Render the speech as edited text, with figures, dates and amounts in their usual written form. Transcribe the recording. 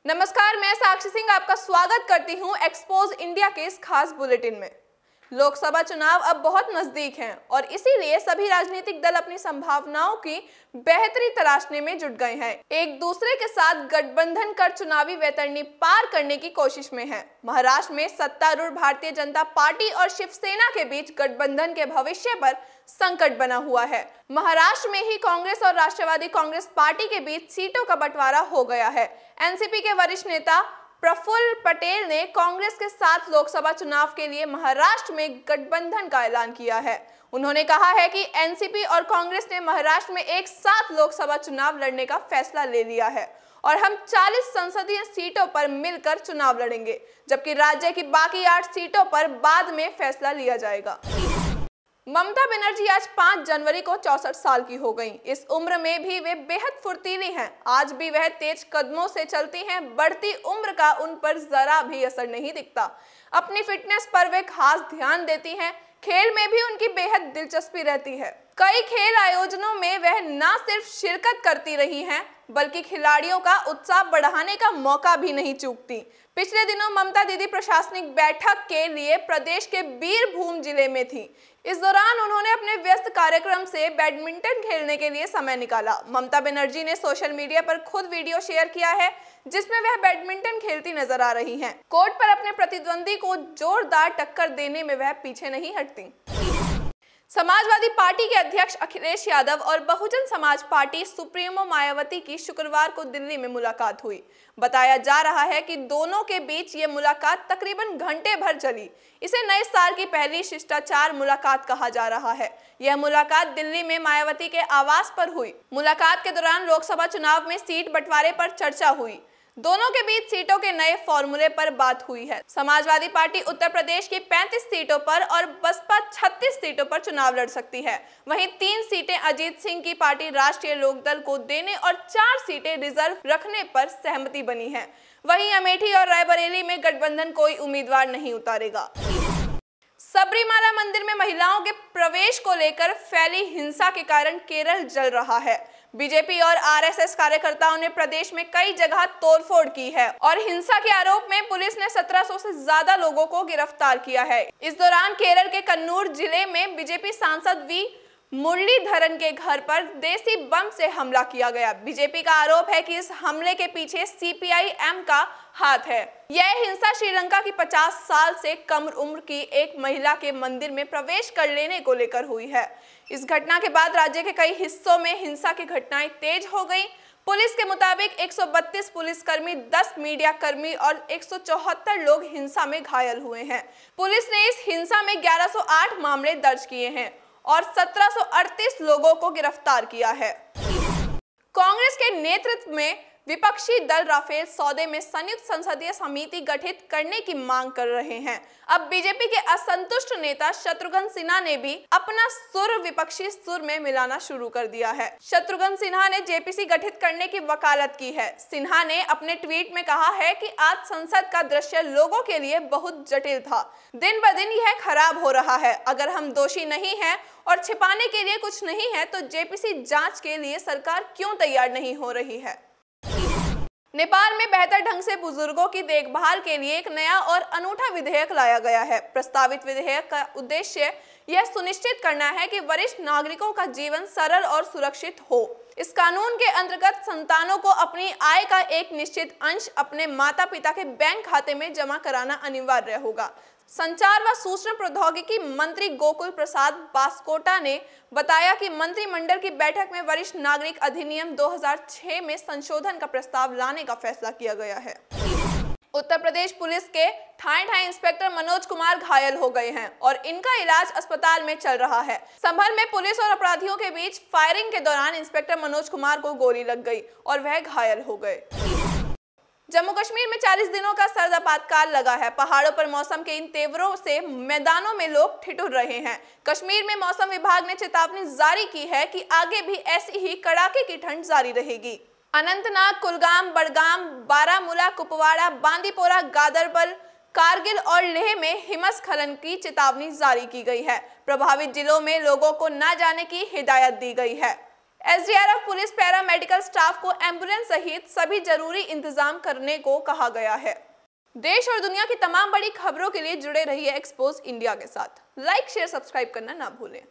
नमस्कार, मैं साक्षी सिंह आपका स्वागत करती हूं एक्सपोज इंडिया के इस खास बुलेटिन में। लोकसभा चुनाव अब बहुत नजदीक हैं और इसीलिए सभी राजनीतिक दल अपनी संभावनाओं की बेहतरी तलाशने में जुट गए हैं। एक दूसरे के साथ गठबंधन कर चुनावी वैतरणी पार करने की कोशिश में हैं। महाराष्ट्र में सत्तारूढ़ भारतीय जनता पार्टी और शिवसेना के बीच गठबंधन के भविष्य पर संकट बना हुआ है। महाराष्ट्र में ही कांग्रेस और राष्ट्रवादी कांग्रेस पार्टी के बीच सीटों का बंटवारा हो गया है। एनसीपी के वरिष्ठ नेता प्रफुल्ल पटेल ने कांग्रेस के साथ लोकसभा चुनाव के लिए महाराष्ट्र में गठबंधन का ऐलान किया है। उन्होंने कहा है कि एनसीपी और कांग्रेस ने महाराष्ट्र में एक साथ लोकसभा चुनाव लड़ने का फैसला ले लिया है और हम 40 संसदीय सीटों पर मिलकर चुनाव लड़ेंगे, जबकि राज्य की बाकी 8 सीटों पर बाद में फैसला लिया जाएगा। ममता बनर्जी आज 5 जनवरी को 64 साल की हो गईं। इस उम्र में भी वे बेहद फुर्तीली हैं। आज भी वह तेज कदमों से चलती हैं। बढ़ती उम्र का उन पर जरा भी असर नहीं दिखता। अपनी फिटनेस पर वे खास ध्यान देती हैं। खेल में भी उनकी बेहद दिलचस्पी रहती है। कई खेल आयोजनों में वह न सिर्फ शिरकत करती रही हैं, बल्कि खिलाड़ियों का उत्साह बढ़ाने का मौका भी नहीं चूकती। पिछले दिनों ममता दीदी प्रशासनिक बैठक के लिए प्रदेश के बीरभूम जिले में थी। इस दौरान उन्होंने अपने व्यस्त कार्यक्रम से बैडमिंटन खेलने के लिए समय निकाला। ममता बनर्जी ने सोशल मीडिया पर खुद वीडियो शेयर किया है, जिसमें वह बैडमिंटन खेलती नजर आ रही हैं। कोर्ट पर अपने प्रतिद्वंदी को जोरदार टक्कर देने में वह पीछे नहीं हटती। समाजवादी पार्टी के अध्यक्ष अखिलेश यादव और बहुजन समाज पार्टी सुप्रीमो मायावती की शुक्रवार को दिल्ली में मुलाकात हुई। बताया जा रहा है कि दोनों के बीच ये मुलाकात तकरीबन घंटे भर चली। इसे नए साल की पहली शिष्टाचार मुलाकात कहा जा रहा है। यह मुलाकात दिल्ली में मायावती के आवास पर हुई। मुलाकात के दौरान लोकसभा चुनाव में सीट बंटवारे पर चर्चा हुई। दोनों के बीच सीटों के नए फॉर्मूले पर बात हुई है। समाजवादी पार्टी उत्तर प्रदेश की 35 सीटों पर और बसपा 36 सीटों पर चुनाव लड़ सकती है। वहीं 3 सीटें अजीत सिंह की पार्टी राष्ट्रीय लोकदल को देने और 4 सीटें रिजर्व रखने पर सहमति बनी है। वहीं अमेठी और रायबरेली में गठबंधन कोई उम्मीदवार नहीं उतारेगा। सबरीमाला मंदिर में महिलाओं के प्रवेश को लेकर फैली हिंसा के कारण केरल जल रहा है। बीजेपी और आरएसएस कार्यकर्ताओं ने प्रदेश में कई जगह तोड़फोड़ की है और हिंसा के आरोप में पुलिस ने 1700 से ज्यादा लोगों को गिरफ्तार किया है। इस दौरान केरल के कन्नूर जिले में बीजेपी सांसद वी मुरलीधरन के घर पर देसी बम से हमला किया गया। बीजेपी का आरोप है कि इस हमले के पीछे सीपीआई-एम का हाथ है। यह हिंसा श्रीलंका की 50 साल से कम उम्र की एक महिला के मंदिर में प्रवेश कर लेने को लेकर हुई है। इस घटना के बाद राज्य के कई हिस्सों में हिंसा की घटनाएं तेज हो गई। पुलिस के मुताबिक 132 पुलिसकर्मी, 10 मीडिया कर्मी और 174 लोग हिंसा में घायल हुए हैं। पुलिस ने इस हिंसा में 1108 मामले दर्ज किए हैं और 1738 लोगों को गिरफ्तार किया है। कांग्रेस के नेतृत्व में विपक्षी दल राफेल सौदे में संयुक्त संसदीय समिति गठित करने की मांग कर रहे हैं। अब बीजेपी के असंतुष्ट नेता शत्रुघ्न सिन्हा ने भी अपना सुर विपक्षी सुर में मिलाना शुरू कर दिया है। शत्रुघ्न सिन्हा ने जेपीसी गठित करने की वकालत की है। सिन्हा ने अपने ट्वीट में कहा है कि आज संसद का दृश्य लोगों के लिए बहुत जटिल था। दिन ब दिन यह खराब हो रहा है। अगर हम दोषी नहीं हैं और छिपाने के लिए कुछ नहीं है तो जेपीसी जांच के लिए सरकार क्यों तैयार नहीं हो रही है। नेपाल में बेहतर ढंग से बुजुर्गों की देखभाल के लिए एक नया और अनूठा विधेयक लाया गया है। प्रस्तावित विधेयक का उद्देश्य यह सुनिश्चित करना है कि वरिष्ठ नागरिकों का जीवन सरल और सुरक्षित हो। इस कानून के अंतर्गत संतानों को अपनी आय का एक निश्चित अंश अपने माता पिता के बैंक खाते में जमा कराना अनिवार्य होगा। संचार व सूचना प्रौद्योगिकी मंत्री गोकुल प्रसाद बास्कोटा ने बताया कि मंत्रिमंडल की बैठक में वरिष्ठ नागरिक अधिनियम 2006 में संशोधन का प्रस्ताव लाने का फैसला किया गया है। उत्तर प्रदेश पुलिस के ठाणे इंस्पेक्टर मनोज कुमार घायल हो गए हैं और इनका इलाज अस्पताल में चल रहा है। संभल में पुलिस और अपराधियों के बीच फायरिंग के दौरान इंस्पेक्टर मनोज कुमार को गोली लग गई और वह घायल हो गए। जम्मू कश्मीर में 40 दिनों का सर्द आपातकाल लगा है। पहाड़ों पर मौसम के इन तेवरों से मैदानों में लोग ठिठुर रहे हैं। कश्मीर में मौसम विभाग ने चेतावनी जारी की है कि आगे भी ऐसी ही कड़ाके की ठंड जारी रहेगी। अनंतनाग, कुलगाम, बडगाम, बारामूला, कुपवाड़ा, बांदीपोरा, गादरबल, कारगिल और लेह में हिमस्खलन की चेतावनी जारी की गई है। प्रभावित जिलों में लोगों को न जाने की हिदायत दी गई है। एसडीआरएफ, पुलिस, पैरामेडिकल स्टाफ को एम्बुलेंस सहित सभी जरूरी इंतजाम करने को कहा गया है। देश और दुनिया की तमाम बड़ी खबरों के लिए जुड़े रहिए एक्सपोज इंडिया के साथ। लाइक, शेयर, सब्सक्राइब करना ना भूलें।